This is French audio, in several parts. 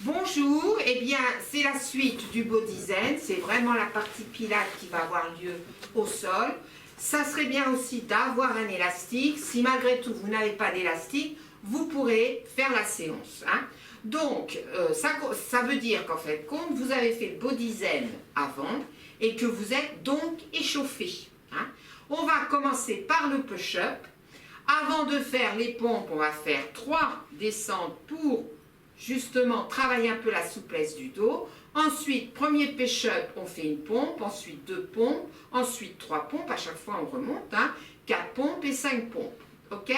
Bonjour, eh bien c'est la suite du body zen, c'est vraiment la partie pilate qui va avoir lieu au sol. Ça serait bien aussi d'avoir un élastique, si malgré tout vous n'avez pas d'élastique, vous pourrez faire la séance. Donc ça veut dire qu'en fait, quand vous avez fait le body zen avant et que vous êtes donc échauffé, on va commencer par le push-up. Avant de faire les pompes, on va faire 3 descentes pour justement travailler un peu la souplesse du dos. Ensuite, premier push-up, on fait une pompe, ensuite 2 pompes, ensuite 3 pompes, à chaque fois on remonte, 4 pompes et 5 pompes, ok?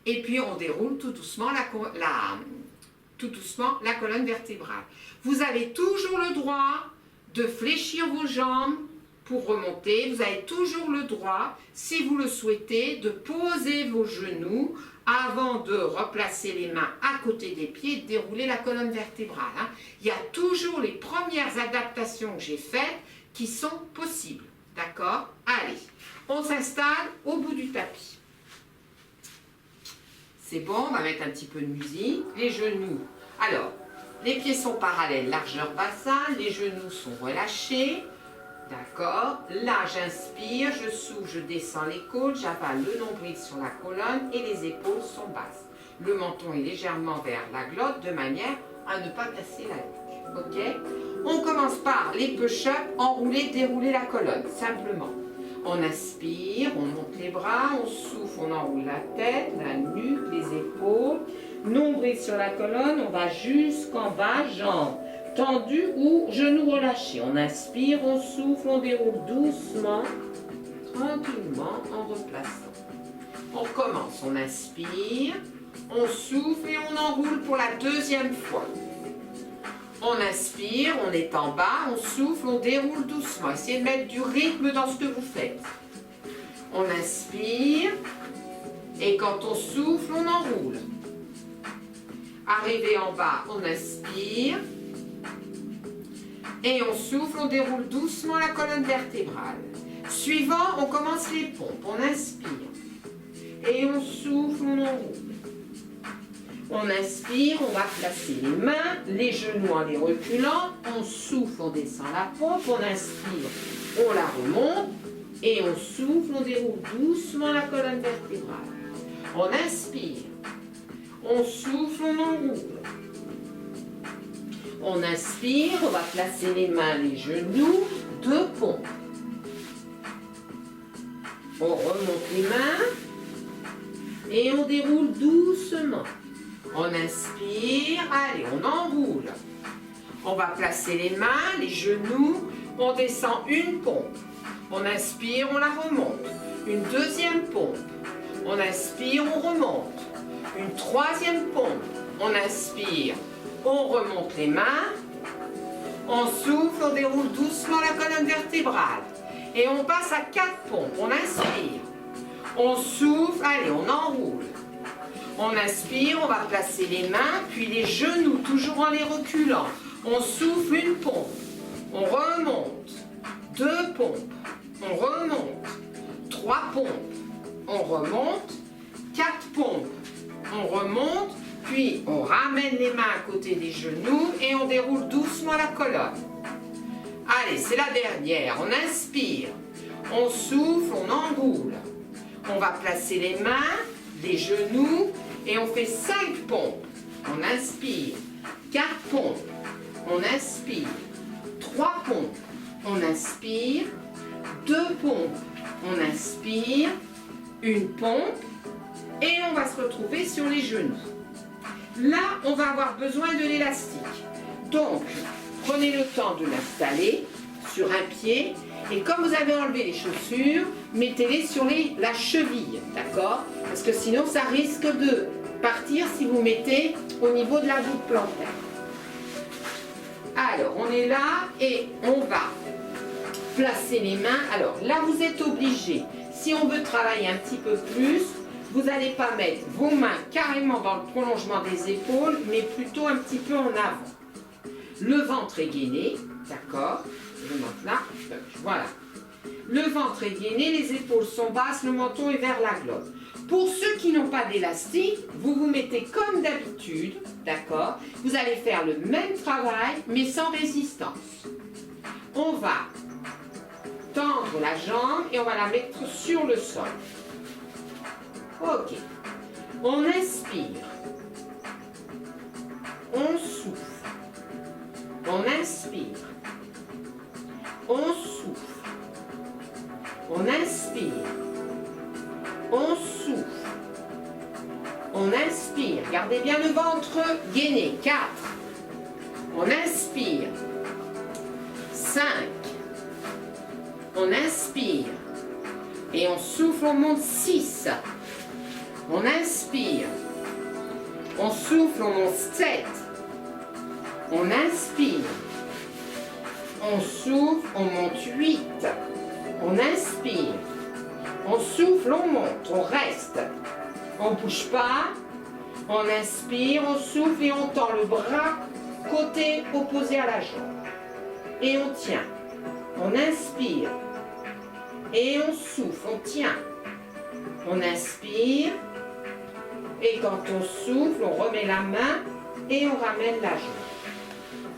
Et puis on déroule tout doucement la colonne vertébrale. Vous avez toujours le droit de fléchir vos jambes pour remonter. Vous avez toujours le droit, si vous le souhaitez, de poser vos genoux avant de replacer les mains à côté des pieds et de dérouler la colonne vertébrale. Il y a toujours les premières adaptations que j'ai faites qui sont possibles. D'accord? Allez, on s'installe au bout du tapis. C'est bon, on va mettre un petit peu de musique. Les genoux. Alors, les pieds sont parallèles, largeur bassin, les genoux sont relâchés. D'accord, là j'inspire, je souffle, je descends les côtes, j'avale le nombril sur la colonne et les épaules sont basses. Le menton est légèrement vers la glotte de manière à ne pas casser la nuque. Ok? On commence par les push-ups, enrouler, dérouler la colonne, simplement. On inspire, on monte les bras, on souffle, on enroule la tête, la nuque, les épaules. Nombril sur la colonne, on va jusqu'en bas, jambes tendu ou genoux relâchés. On inspire, on souffle, on déroule doucement, tranquillement en replaçant. On commence, on inspire, on souffle et on enroule pour la deuxième fois. On inspire, on est en bas, on souffle, on déroule doucement. Essayez de mettre du rythme dans ce que vous faites. On inspire et quand on souffle, on enroule. Arrivé en bas, on inspire. Et on souffle, on déroule doucement la colonne vertébrale. Suivant, on commence les pompes. On inspire. Et on souffle, on enroule. On inspire, on va placer les mains, les genoux en les reculant. On souffle, on descend la pompe. On inspire, on la remonte. Et on souffle, on déroule doucement la colonne vertébrale. On inspire. On souffle, on enroule. On inspire, on va placer les mains, les genoux, 2 pompes. On remonte les mains et on déroule doucement. On inspire, allez, on enroule. On va placer les mains, les genoux, on descend une pompe. On inspire, on la remonte. Une deuxième pompe. On inspire, on remonte. Une troisième pompe. On inspire. On remonte les mains, on souffle, on déroule doucement la colonne vertébrale. Et on passe à 4 pompes. On inspire, on souffle, allez, on enroule. On inspire, on va placer les mains, puis les genoux, toujours en les reculant. On souffle une pompe, on remonte, 2 pompes, on remonte, 3 pompes, on remonte, 4 pompes, on remonte. Puis on ramène les mains à côté des genoux et on déroule doucement la colonne. Allez, c'est la dernière. On inspire, on souffle, on enroule. On va placer les mains, les genoux et on fait 5 pompes. On inspire, 4 pompes, on inspire, 3 pompes, on inspire, 2 pompes, on inspire, une pompe et on va se retrouver sur les genoux. Là, on va avoir besoin de l'élastique. Donc, prenez le temps de l'installer sur un pied. Et comme vous avez enlevé les chaussures, mettez-les sur la cheville, d'accord? Parce que sinon, ça risque de partir si vous mettez au niveau de la voûte plantaire. Alors, on est là et on va placer les mains. Alors, là, vous êtes obligé, si on veut travailler un petit peu plus, vous n'allez pas mettre vos mains carrément dans le prolongement des épaules, mais plutôt un petit peu en avant. Le ventre est gainé, d'accord? Je monte là, voilà. Le ventre est gainé, les épaules sont basses, le menton est vers la glotte. Pour ceux qui n'ont pas d'élastique, vous vous mettez comme d'habitude, d'accord? Vous allez faire le même travail, mais sans résistance. On va tendre la jambe et on va la mettre sur le sol. Ok. On inspire. On souffle. On inspire. On souffle. On inspire. On souffle. On inspire. Gardez bien le ventre gainé. 4. On inspire. 5. On inspire. Et on souffle, on monte 6. On inspire. On souffle, on monte 7. On inspire. On souffle, on monte 8. On inspire. On souffle, on monte, on reste. On ne bouge pas. On inspire, on souffle et on tend le bras côté opposé à la jambe. Et on tient. On inspire. Et on souffle, on tient. On inspire. Et quand on souffle, on remet la main et on ramène la jambe.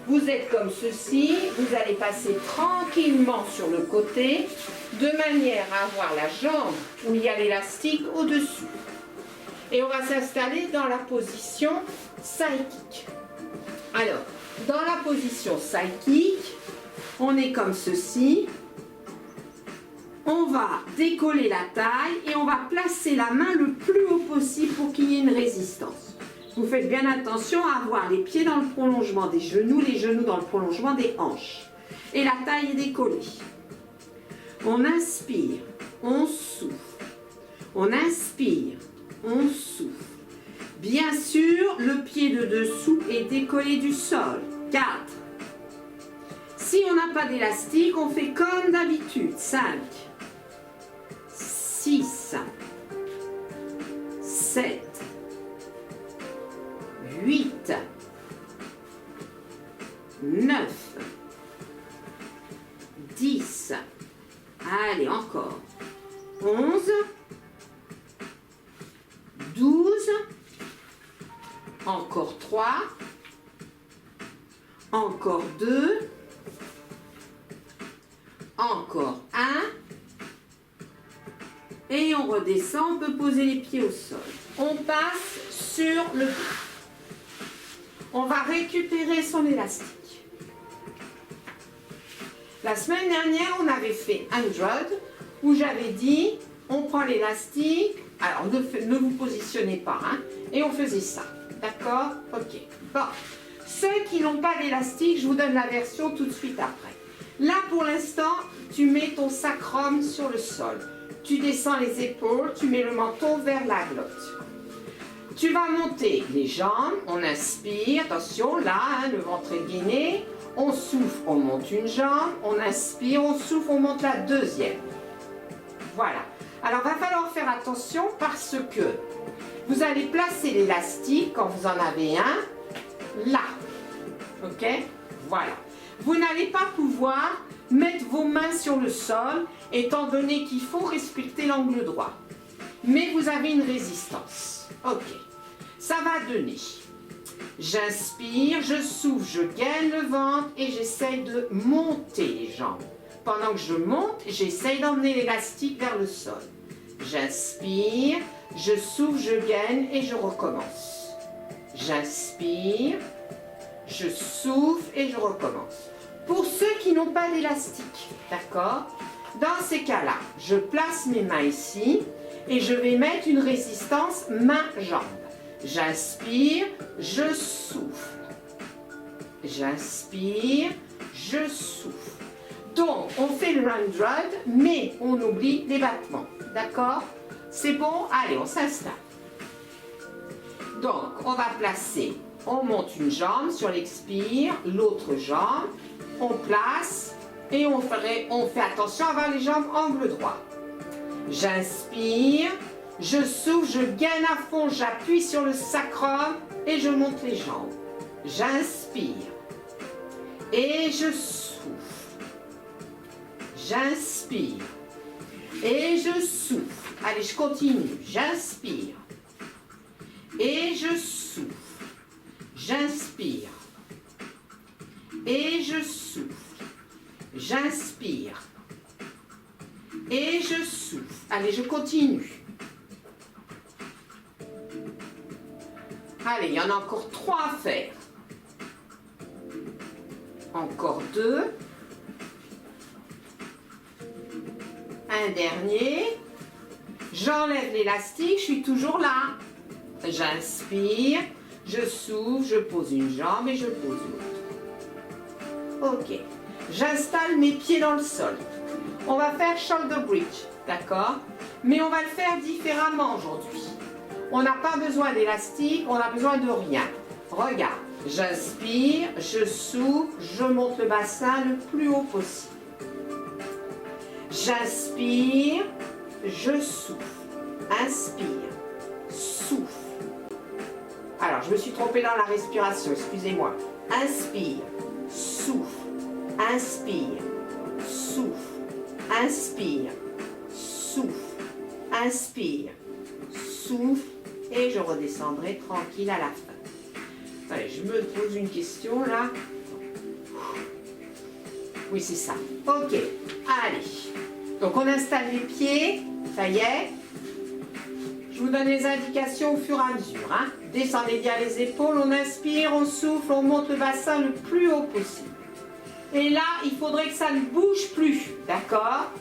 Vous êtes comme ceci, vous allez passer tranquillement sur le côté, de manière à avoir la jambe où il y a l'élastique au-dessus. Et on va s'installer dans la position side kick. Alors, dans la position side kick, on est comme ceci. On va décoller la taille et on va placer la main le plus haut possible pour qu'il y ait une résistance. Vous faites bien attention à avoir les pieds dans le prolongement des genoux, les genoux dans le prolongement des hanches. Et la taille est décollée. On inspire, on souffle. On inspire, on souffle. Bien sûr, le pied de dessous est décollé du sol. 4. Si on n'a pas d'élastique, on fait comme d'habitude. 5. 6, 7, 8, 9, 10, allez encore, 11, 12, encore 3, encore 2, encore 1, et on redescend, on peut poser les pieds au sol. On passe sur le dos. On va récupérer son élastique. La semaine dernière, on avait fait 100, où j'avais dit, on prend l'élastique, alors ne vous positionnez pas, hein, et on faisait ça. D'accord? Ok. Bon. Ceux qui n'ont pas d'élastique, je vous donne la version tout de suite après. Là, pour l'instant, tu mets ton sacrum sur le sol. Tu descends les épaules, tu mets le menton vers la glotte. Tu vas monter les jambes, on inspire, attention, là, hein, le ventre est gainé. On souffle, on monte une jambe, on inspire, on souffle, on monte la deuxième. Voilà. Alors, il va falloir faire attention parce que vous allez placer l'élastique, quand vous en avez un, là. Ok? Voilà. Vous n'allez pas pouvoir mettre vos mains sur le sol, étant donné qu'il faut respecter l'angle droit. Mais vous avez une résistance. Ok. Ça va donner. J'inspire, je souffle, je gaine le ventre et j'essaye de monter les jambes. Pendant que je monte, j'essaye d'emmener l'élastique vers le sol. J'inspire, je souffle, je gaine et je recommence. J'inspire, je souffle et je recommence. Pour ceux qui n'ont pas d'élastique, d'accord? Dans ces cas-là, je place mes mains ici et je vais mettre une résistance main-jambe. J'inspire, je souffle. J'inspire, je souffle. Donc, on fait le 100, mais on oublie les battements. D'accord? C'est bon? Allez, on s'installe. Donc, on va placer, on monte une jambe sur l'expire, l'autre jambe, on place et on fait attention à avoir les jambes angle droit. J'inspire, je souffle, je gaine à fond, j'appuie sur le sacrum et je monte les jambes. J'inspire et je souffle. J'inspire et je souffle. Allez, je continue. J'inspire. Et je souffle. J'inspire. Et je souffle. J'inspire. Et je souffle. Allez, je continue. Allez, il y en a encore 3 à faire. Encore 2. Un dernier. J'enlève l'élastique, je suis toujours là. J'inspire, je souffle, je pose une jambe et je pose l'autre. Ok. J'installe mes pieds dans le sol. On va faire shoulder bridge, d'accord? Mais on va le faire différemment aujourd'hui. On n'a pas besoin d'élastique, on a besoin de rien. Regarde, j'inspire, je souffle, je monte le bassin le plus haut possible. J'inspire, je souffle. Inspire, souffle. Alors, je me suis trompée dans la respiration, excusez-moi. Inspire, souffle, inspire, souffle, inspire, souffle, inspire, souffle, et je redescendrai tranquille à la fin. Allez, je me pose une question là. Oui, c'est ça. Ok, allez. Donc, on installe les pieds, ça y est. Je vous donne les indications au fur et à mesure. Hein. Descendez bien les épaules, on inspire, on souffle, on monte le bassin le plus haut possible. Et là, il faudrait que ça ne bouge plus, d'accord?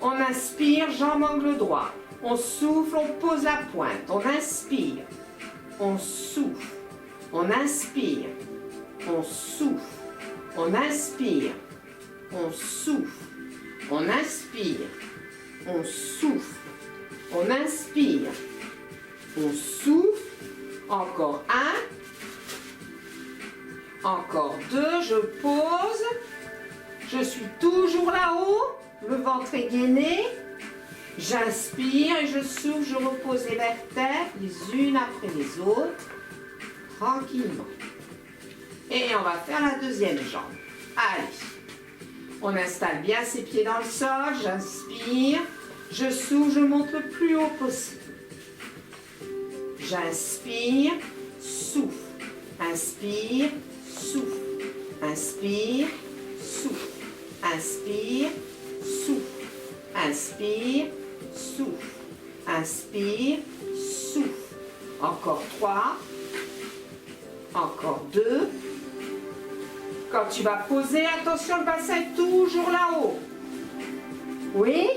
On inspire, jambe angle droit. On souffle, on pose la pointe. On inspire, on souffle, on inspire, on souffle, on inspire, on souffle, on inspire, on souffle. On inspire, on souffle, encore 1, encore 2, je pose, je suis toujours là-haut, le ventre est gainé, j'inspire et je souffle, je repose les vertèbres les unes après les autres, tranquillement. Et on va faire la deuxième jambe. Allez, on installe bien ses pieds dans le sol, j'inspire. Je souffle, je monte le plus haut possible. J'inspire, souffle. Inspire, souffle. Inspire, souffle. Inspire, souffle. Inspire, souffle. Inspire, souffle. Encore 3. Encore 2. Quand tu vas poser, attention, le bassin est toujours là-haut. Oui?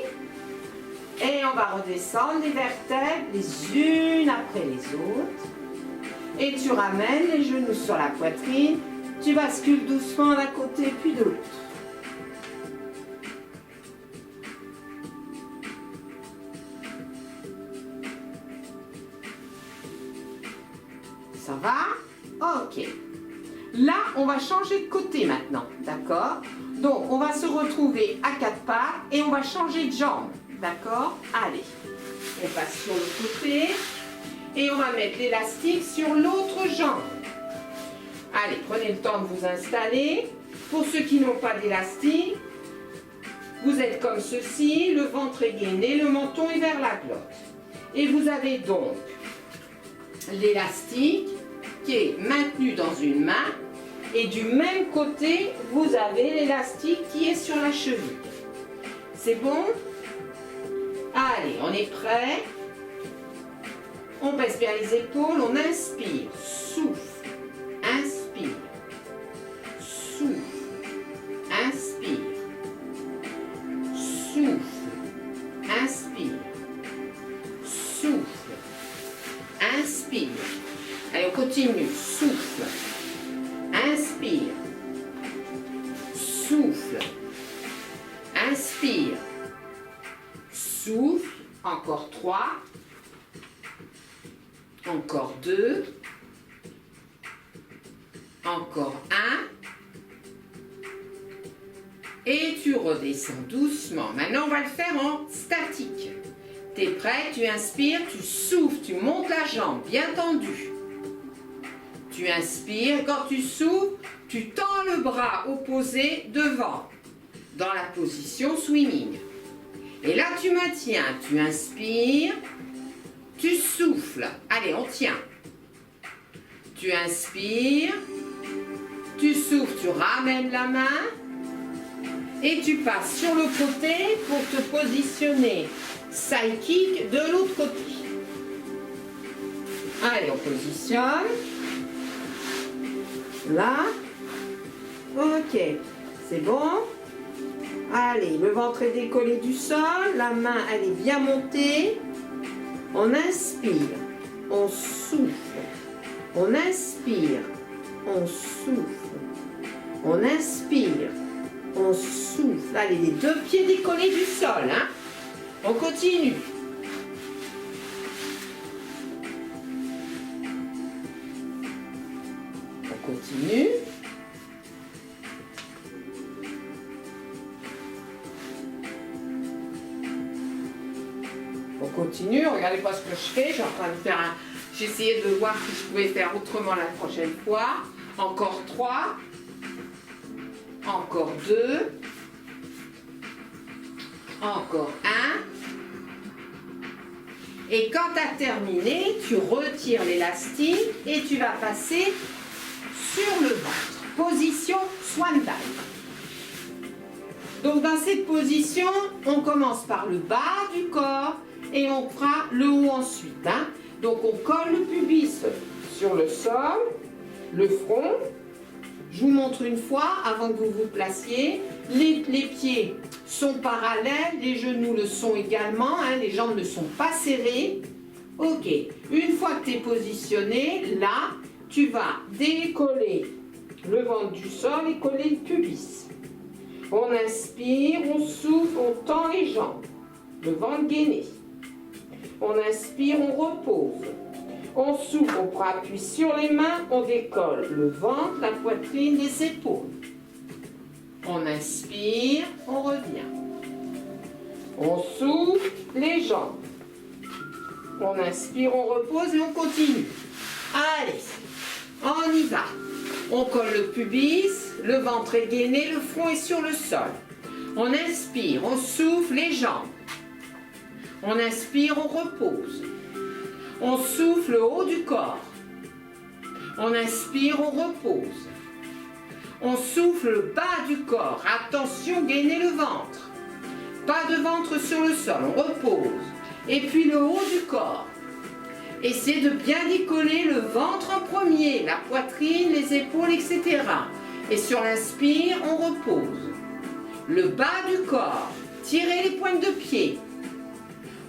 Et on va redescendre les vertèbres les unes après les autres. Et tu ramènes les genoux sur la poitrine. Tu bascules doucement d'un côté puis de l'autre. Ça va? Ok. Là, on va changer de côté maintenant. D'accord? Donc, on va se retrouver à 4 pattes et on va changer de jambe. D'accord? Allez, on passe sur le côté et on va mettre l'élastique sur l'autre jambe. Allez, prenez le temps de vous installer. Pour ceux qui n'ont pas d'élastique, vous êtes comme ceci, le ventre est gainé, le menton est vers la glotte. Et vous avez donc l'élastique qui est maintenu dans une main et du même côté, vous avez l'élastique qui est sur la cheville. C'est bon? Allez, on est prêt. On baisse bien les épaules, on inspire, souffle, inspire, souffle, inspire, souffle, inspire, souffle, inspire. Allez, on continue, souffle, inspire, souffle, inspire, souffle, encore 3, encore 2, encore 1, et tu redescends doucement. Maintenant, on va le faire en statique. Tu es prêt, tu inspires, tu souffles, tu montes la jambe bien tendue. Tu inspires, quand tu souffles, tu tends le bras opposé devant, dans la position swimming. Et là, tu maintiens. Tu inspires. Tu souffles. Allez, on tient. Tu inspires. Tu souffles. Tu ramènes la main. Et tu passes sur le côté pour te positionner. Side kick de l'autre côté. Allez, on positionne. Là. Ok. C'est bon. Allez, le ventre est décollé du sol. La main, elle est bien montée. On inspire. On souffle. On inspire. On souffle. On inspire. On souffle. Allez, les deux pieds décollés du sol. Hein. On continue. On continue. On continue. Regardez pas ce que je fais. Je suis en train de faire un... J'essayais de voir si je pouvais faire autrement la prochaine fois. Encore 3. Encore 2. Encore 1. Et quand tu as terminé, tu retires l'élastique et tu vas passer sur le ventre. Position Swan Dive. Donc dans cette position, on commence par le bas du corps et on fera le haut ensuite. Hein. Donc on colle le pubis sur le sol, le front. Je vous montre une fois avant que vous vous placiez. Les pieds sont parallèles, les genoux le sont également, hein, les jambes ne sont pas serrées. Ok, une fois que tu es positionné, là, tu vas décoller le ventre du sol et coller le pubis. On inspire, on souffle, on tend les jambes, le ventre gainé. On inspire, on repose. On souffle, on prend appui sur les mains, on décolle le ventre, la poitrine, les épaules. On inspire, on revient. On souffle, les jambes. On inspire, on repose et on continue. Allez, on y va. On colle le pubis, le ventre est gainé, le front est sur le sol. On inspire, on souffle, les jambes. On inspire, on repose. On souffle le haut du corps. On inspire, on repose. On souffle le bas du corps. Attention, gainez le ventre. Pas de ventre sur le sol, on repose. Et puis le haut du corps. Essayez de bien décoller le ventre en premier, la poitrine, les épaules, etc. Et sur l'inspire, on repose. Le bas du corps. Tirez les pointes de pied.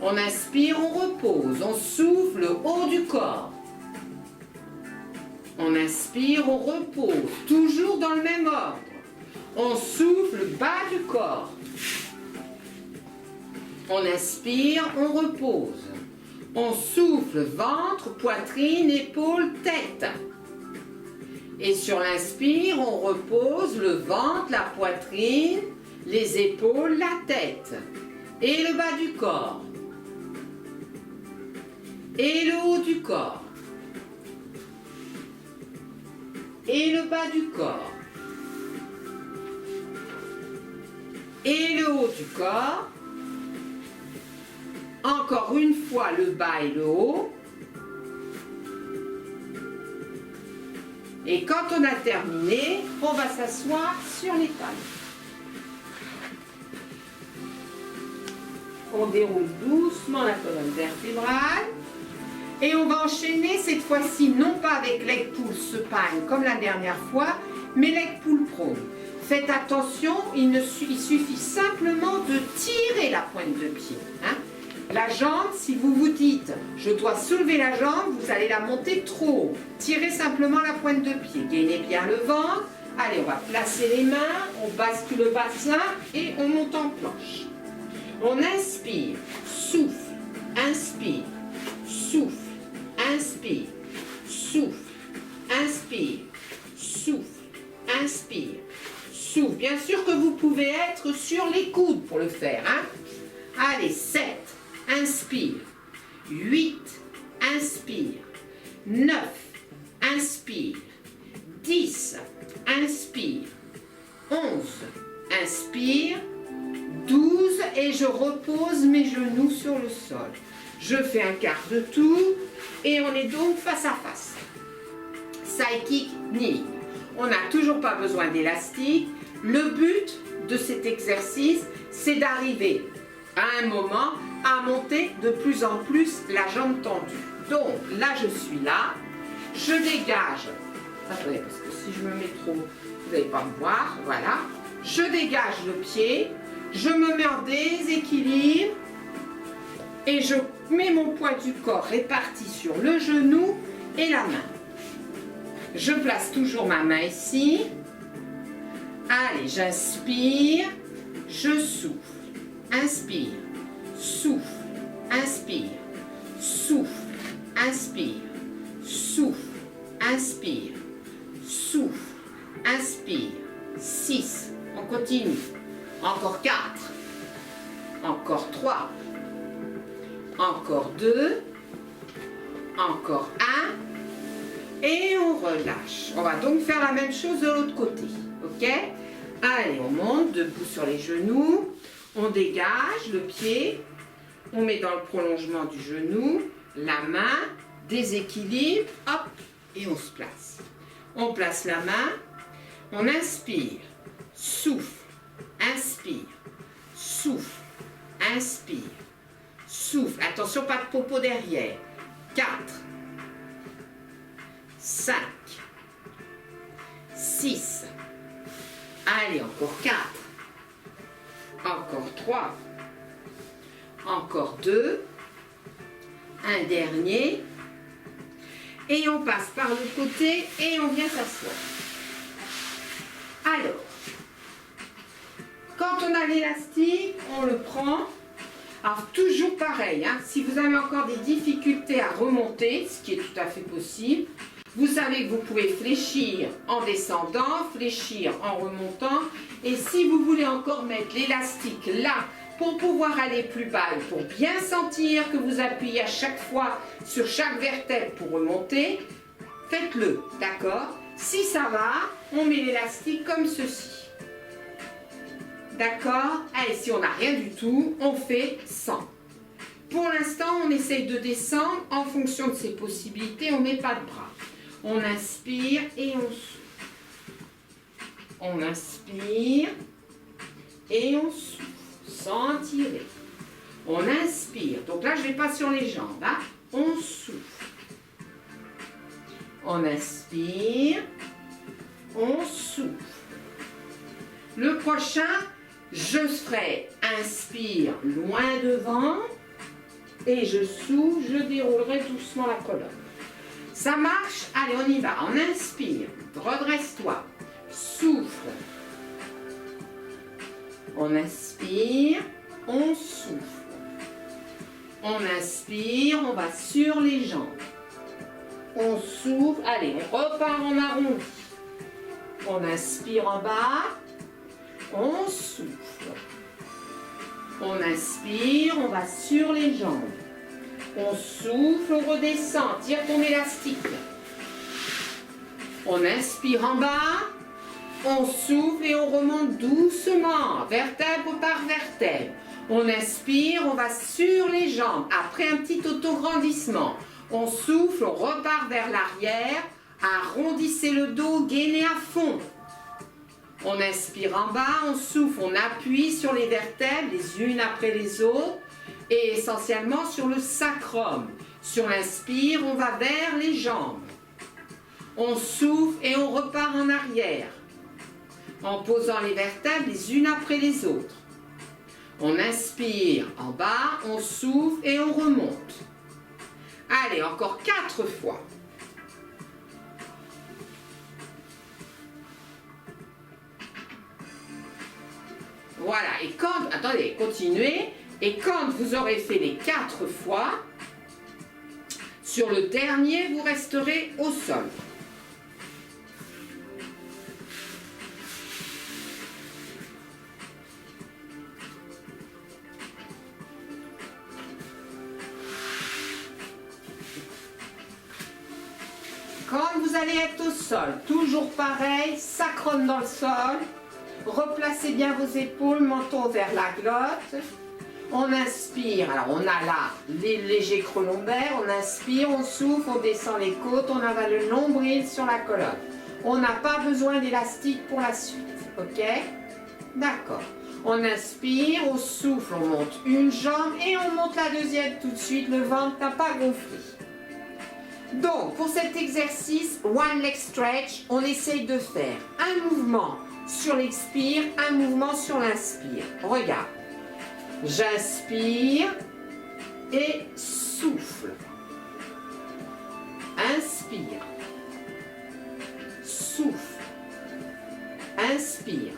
On inspire, on repose. On souffle le haut du corps. On inspire, on repose. Toujours dans le même ordre. On souffle le bas du corps. On inspire, on repose. On souffle ventre, poitrine, épaule, tête. Et sur l'inspire, on repose le ventre, la poitrine, les épaules, la tête. Et le bas du corps. Et le haut du corps. Et le bas du corps. Et le haut du corps. Encore une fois le bas et le haut. Et quand on a terminé, on va s'asseoir sur les talons. On déroule doucement la colonne vertébrale. Et on va enchaîner cette fois-ci, non pas avec leg pull supine comme la dernière fois, mais leg pull prone. Faites attention, il suffit simplement de tirer la pointe de pied. Hein. La jambe, si vous vous dites, je dois soulever la jambe, vous allez la monter trop haut. Tirez simplement la pointe de pied. Gainez bien le ventre. Allez, on va placer les mains, on bascule le bassin et on monte en planche. On inspire, souffle, inspire, souffle. Inspire, souffle, inspire, souffle, inspire, souffle. Bien sûr que vous pouvez être sur les coudes pour le faire. Hein? Allez, 7, inspire, 8, inspire, 9, inspire, 10, inspire, 11, inspire, 12 et et je repose mes genoux sur le sol. Je fais un quart de tour et on est donc face à face. Side kick, knee. On n'a toujours pas besoin d'élastique. Le but de cet exercice, c'est d'arriver à un moment à monter de plus en plus la jambe tendue. Donc là, je suis là, je dégage. Attendez, parce que si je me mets trop, vous n'allez pas me voir. Voilà. Je dégage le pied, je me mets en déséquilibre et je mets mon poids du corps réparti sur le genou et la main. Je place toujours ma main ici. Allez, j'inspire, je souffle. Inspire, souffle, inspire, souffle, inspire, souffle, inspire, souffle, inspire. 6. On continue. Encore 4. Encore 3. Encore 2. Encore 1. Et on relâche. On va donc faire la même chose de l'autre côté. Ok? Allez, on monte debout sur les genoux. On dégage le pied. On met dans le prolongement du genou. La main. Déséquilibre. Hop. Et on se place. On place la main. On inspire. Souffle. Inspire. Souffle. Inspire. Souffle. Attention, pas de popo derrière. 4. 5. 6. Allez, encore 4. Encore 3. Encore 2. Un dernier. Et on passe par le côté et on vient s'asseoir. Alors, quand on a l'élastique, on le prend. Alors, toujours pareil, hein, si vous avez encore des difficultés à remonter, ce qui est tout à fait possible, vous savez que vous pouvez fléchir en descendant, fléchir en remontant. Et si vous voulez encore mettre l'élastique là, pour pouvoir aller plus bas et pour bien sentir que vous appuyez à chaque fois sur chaque vertèbre pour remonter, faites-le, d'accord? Si ça va, on met l'élastique comme ceci. D'accord? Allez, si on n'a rien du tout, on fait 100. Pour l'instant, on essaye de descendre en fonction de ses possibilités, on ne met pas de bras. On inspire et on souffle. On inspire et on souffle, sans tirer. On inspire, donc là je ne vais pas sur les jambes, hein? On souffle. On inspire, on souffle. Le prochain, je ferai inspire loin devant et je souffle, je déroulerai doucement la colonne. Ça marche? Allez, on y va. On inspire, redresse-toi, souffle. On inspire, on souffle. On inspire, on va sur les jambes. On souffle, allez, on repart en arrondi. On inspire en bas, on souffle. On inspire, on va sur les jambes. On souffle, on redescend, tire ton élastique. On inspire en bas, on souffle et on remonte doucement, vertèbre par vertèbre. On inspire, on va sur les jambes. Après un petit autograndissement, on souffle, on repart vers l'arrière. Arrondissez le dos, gainez à fond. On inspire en bas, on souffle, on appuie sur les vertèbres les unes après les autres et essentiellement sur le sacrum. Sur l'inspire, on va vers les jambes. On souffle et on repart en arrière en posant les vertèbres les unes après les autres. On inspire en bas, on souffle et on remonte. Allez, encore 4 fois. Voilà, et quand, attendez, continuez, et quand vous aurez fait les 4 fois, sur le dernier, vous resterez au sol. Quand vous allez être au sol, toujours pareil, sacrum dans le sol, replacez bien vos épaules, menton vers la glotte, On inspire, alors on a là les légers creux lombaires, on inspire, on souffle, on descend les côtes, on avale le nombril sur la colonne. On n'a pas besoin d'élastique pour la suite, ok? D'accord. On inspire, on souffle, on monte une jambe et on monte la deuxième tout de suite, le ventre n'a pas gonflé. Donc, pour cet exercice, one leg stretch, on essaye de faire un mouvement sur l'expire, un mouvement sur l'inspire. Regarde. J'inspire et souffle. Inspire. Souffle. Inspire.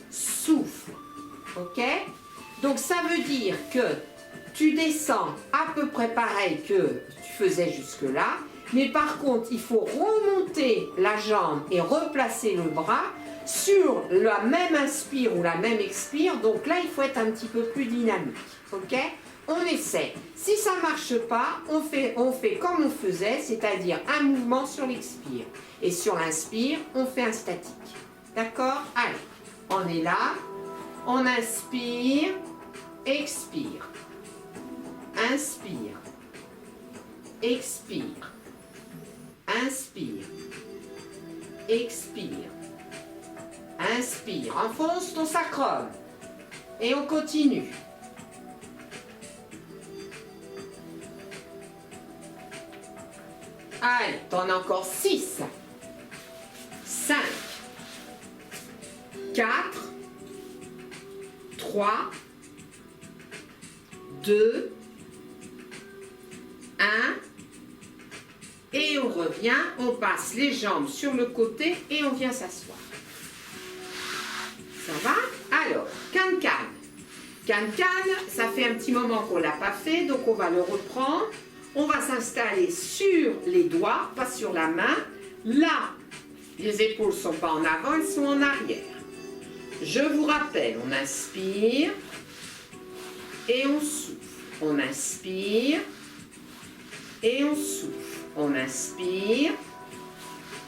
Souffle. Ok? Donc ça veut dire que tu descends à peu près pareil que tu faisais jusque-là, mais par contre, il faut remonter la jambe et replacer le bras sur la même inspire ou la même expire. Donc là, il faut être un petit peu plus dynamique. Ok? On essaie. Si ça ne marche pas, on fait comme on faisait, c'est-à-dire un mouvement sur l'expire. Et sur l'inspire, on fait un statique. D'accord? Allez, on est là. On inspire, expire. Inspire. Expire. Inspire. Expire. Inspire. Enfonce ton sacrum. Et on continue. Allez, t'en as encore 6. 5. 4. 3. 2. 1. Et on revient, on passe les jambes sur le côté et on vient s'asseoir. Ça va? Alors, can-can. Can-can, ça fait un petit moment qu'on ne l'a pas fait, donc on va le reprendre. On va s'installer sur les doigts, pas sur la main. Là, les épaules ne sont pas en avant, elles sont en arrière. Je vous rappelle, on inspire et on souffle. On inspire et on souffle. On inspire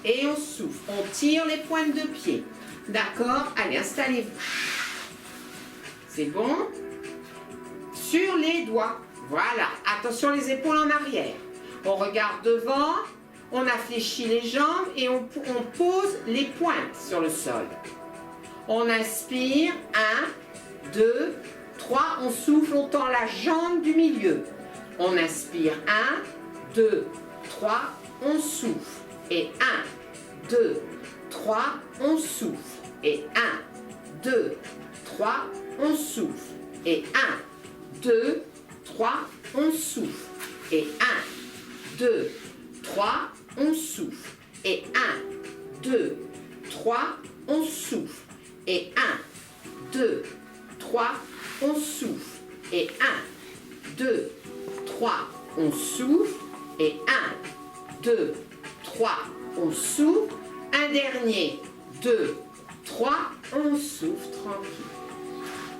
et on souffle. On tire les pointes de pied. D'accord? Allez, installez-vous. C'est bon? Sur les doigts. Voilà. Attention les épaules en arrière. On regarde devant. On affléchit les jambes et on pose les pointes sur le sol. On inspire. 1, 2, 3. On souffle. On tend la jambe du milieu. On inspire. 1, 2, 3. On souffle. Et 1, 2, 3. On souffle. Et 1, 2, 3. On souffle. Et 1, 2, 3. On souffle. Et 1, 2, 3. On souffle. Et 1, 2, 3. On souffle. Et 1, 2, 3. On souffle. Et 1, 2, 3. On souffle. Et 1, 2, 3. On souffle. Un dernier. 2, 3. On souffle tranquille.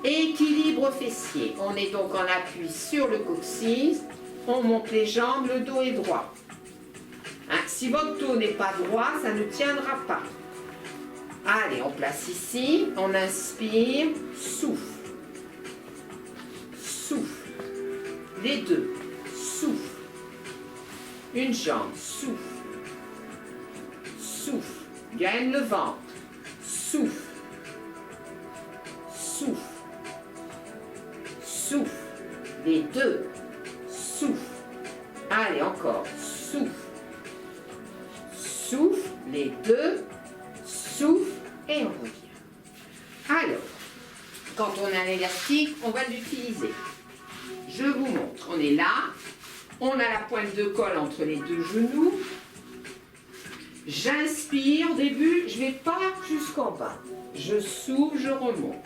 Équilibre fessier. On est donc en appui sur le coccyx. On monte les jambes, le dos est droit. Hein, si votre dos n'est pas droit, ça ne tiendra pas. Allez, on place ici. On inspire. Souffle. Souffle. Les deux. Souffle. Une jambe. Souffle. Souffle. Gagne le ventre. Souffle. Souffle. Souffle. Les deux. Souffle. Allez, encore. Souffle. Souffle. Les deux. Souffle. Et on revient. Alors, quand on a l'élastique, on va l'utiliser. Je vous montre. On est là. On a la pointe de colle entre les deux genoux. J'inspire. Au début, je ne vais pas jusqu'en bas. Je souffle, je remonte.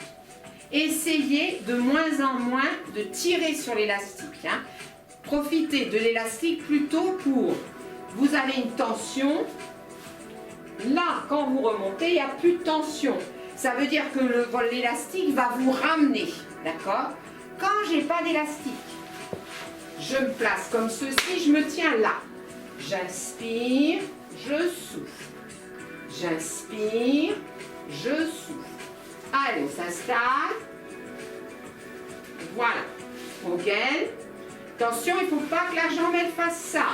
Essayez de moins en moins de tirer sur l'élastique. Hein. Profitez de l'élastique plutôt pour... Vous avez une tension. Là, quand vous remontez, il n'y a plus de tension. Ça veut dire que l'élastique va vous ramener. D'accord? Quand je n'ai pas d'élastique, je me place comme ceci, je me tiens là. J'inspire, je souffle. J'inspire, je souffle. Allez, on s'installe. Voilà. On gaine. Attention, il ne faut pas que la jambe elle fasse ça.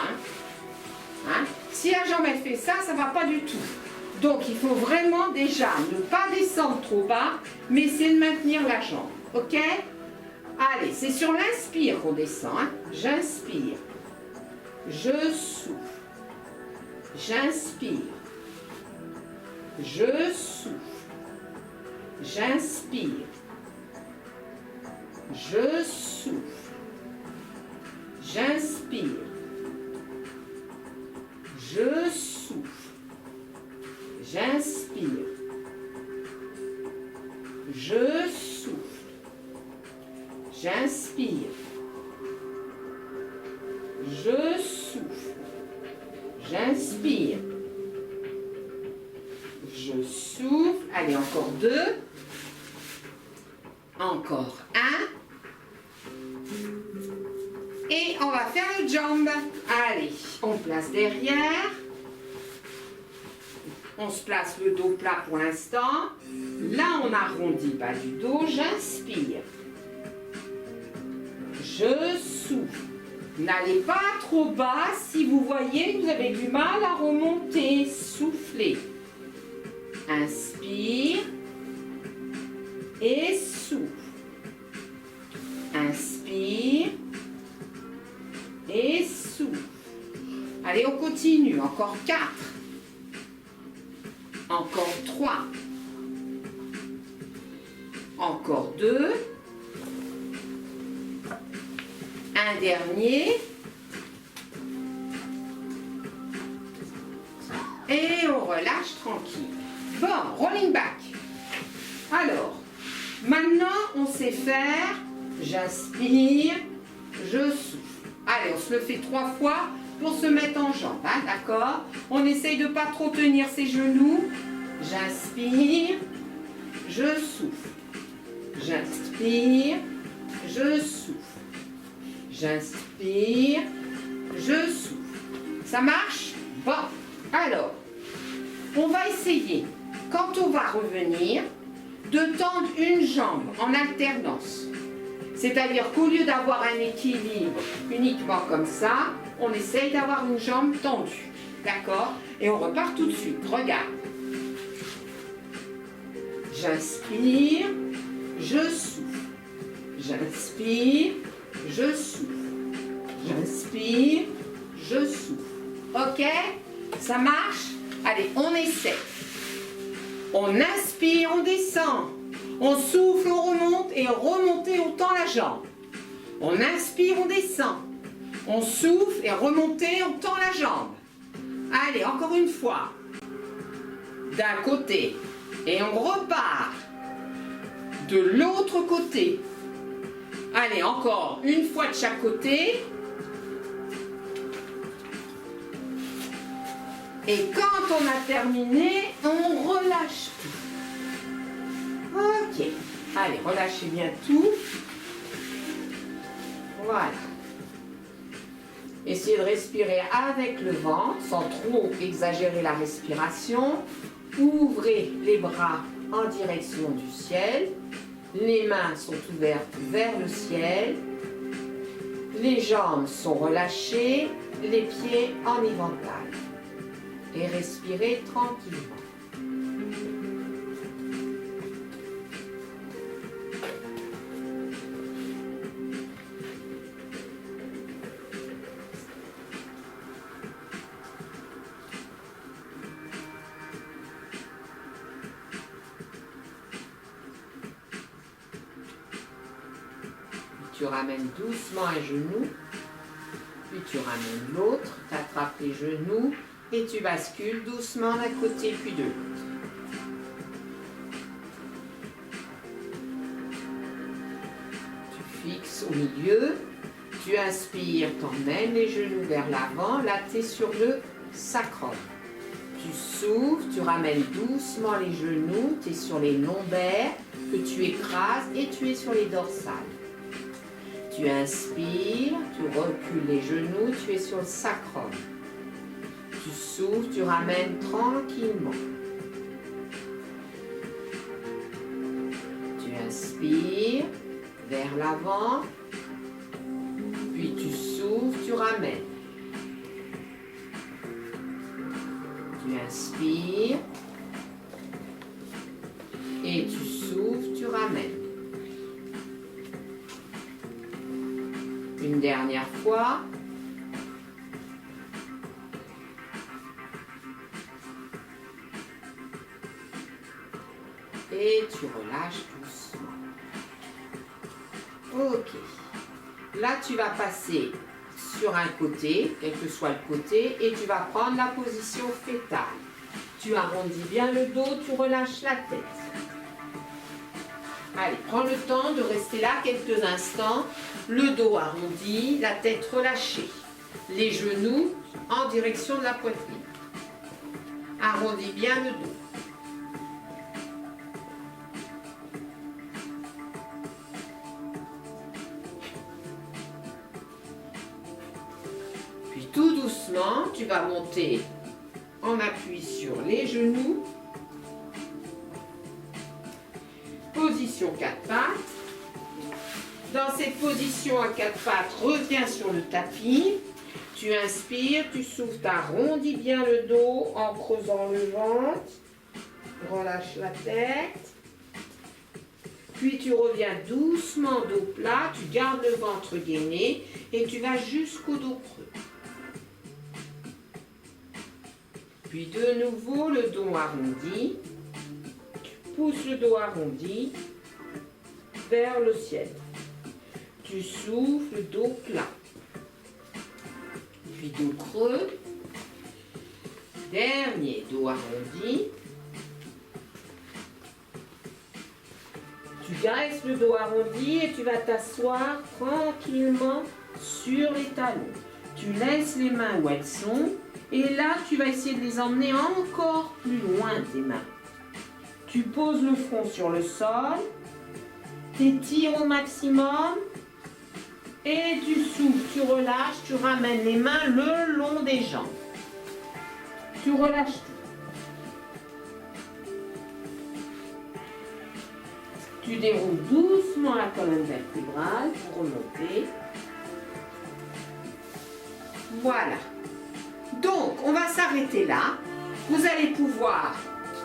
Hein. Si la jambe elle fait ça, ça ne va pas du tout. Donc il faut vraiment déjà ne pas descendre trop bas, mais essayer de maintenir la jambe. Ok? Allez, c'est sur l'inspire qu'on descend. Hein. J'inspire. Je souffle. J'inspire. Je souffle. J'inspire. Je souffle. J'inspire. Je souffle. J'inspire. Je souffle. J'inspire. Je souffle. J'inspire. Je souffle. Allez, encore 2. Encore 1. Et on va faire notre jambe. Allez, on place derrière. On se place le dos plat pour l'instant. Là, on arrondit pas du dos. J'inspire. Je souffle. N'allez pas trop bas. Si vous voyez que vous avez du mal à remonter, soufflez. Inspire. Et souffle. Inspire. Et souffle. Allez, on continue. Encore 4. Encore 3. Encore 2. Un dernier. Et on relâche tranquille. Bon, rolling back. Alors, maintenant, on sait faire. J'inspire, je souffle. Allez, on se le fait 3 fois pour se mettre en jambe, hein, d'accord? On essaye de ne pas trop tenir ses genoux. J'inspire, je souffle. J'inspire, je souffle. J'inspire, je souffle. Ça marche? Bon, alors, on va essayer, quand on va revenir, de tendre une jambe en alternance. C'est-à-dire qu'au lieu d'avoir un équilibre uniquement comme ça, on essaye d'avoir une jambe tendue. D'accord? Et on repart tout de suite. Regarde. J'inspire, je souffle. J'inspire, je souffle. J'inspire, je souffle. Ok? Ça marche? Allez, on essaie. On inspire, on descend. On souffle, on remonte et remonter, on tend la jambe. On inspire, on descend. On souffle et remonter, on tend la jambe. Allez, encore une fois. D'un côté. Et on repart. De l'autre côté. Allez, encore une fois de chaque côté. Et quand on a terminé, on relâche tout. Ok. Allez, relâchez bien tout. Voilà. Essayez de respirer avec le ventre, sans trop exagérer la respiration. Ouvrez les bras en direction du ciel. Les mains sont ouvertes vers le ciel. Les jambes sont relâchées. Les pieds en éventail. Et respirez tranquillement. Tu ramènes doucement un genou, puis tu ramènes l'autre, tu attrapes les genoux et tu bascules doucement d'un côté puis de l'autre. Tu fixes au milieu, tu inspires, t'emmènes les genoux vers l'avant, là tu es sur le sacrum. Tu souffles, tu ramènes doucement les genoux, tu es sur les lombaires que tu écrases et tu es sur les dorsales. Tu inspires, tu recules les genoux, tu es sur le sacrum. Tu souffles, tu ramènes tranquillement. Tu inspires, vers l'avant, puis tu souffles, tu ramènes. Tu inspires et tu souffles, tu ramènes. Une dernière fois. Et tu relâches doucement. Ok. Là, tu vas passer sur un côté, quel que soit le côté, et tu vas prendre la position fétale. Tu arrondis bien le dos, tu relâches la tête. Allez, prends le temps de rester là quelques instants. Le dos arrondi, la tête relâchée. Les genoux en direction de la poitrine. Arrondis bien le dos. Puis tout doucement, tu vas monter en appui sur les genoux. Position 4 pattes. Dans cette position à 4 pattes, reviens sur le tapis. Tu inspires, tu souffles, tu arrondis bien le dos en creusant le ventre. Relâche la tête. Puis tu reviens doucement dos plat, tu gardes le ventre gainé et tu vas jusqu'au dos creux. Puis de nouveau le dos arrondi. Pousse le dos arrondi vers le ciel. Tu souffles, dos plat. Puis dos creux. Dernier, dos arrondi. Tu caresses le dos arrondi et tu vas t'asseoir tranquillement sur les talons. Tu laisses les mains où elles sont et là, tu vas essayer de les emmener encore plus loin tes mains. Tu poses le front sur le sol, t'étires au maximum et tu souffles, tu relâches, tu ramènes les mains le long des jambes. Tu relâches tout. Tu déroules doucement la colonne vertébrale pour remonter. Voilà. Donc, on va s'arrêter là. Vous allez pouvoir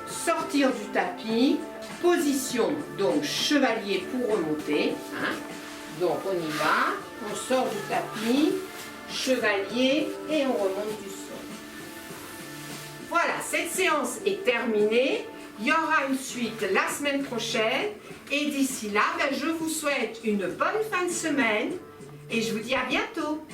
sortir du tapis, position donc chevalier pour remonter. Hein. Donc on y va, on sort du tapis, chevalier et on remonte du sol. Voilà, cette séance est terminée. Il y aura une suite la semaine prochaine et d'ici là, je vous souhaite une bonne fin de semaine et je vous dis à bientôt.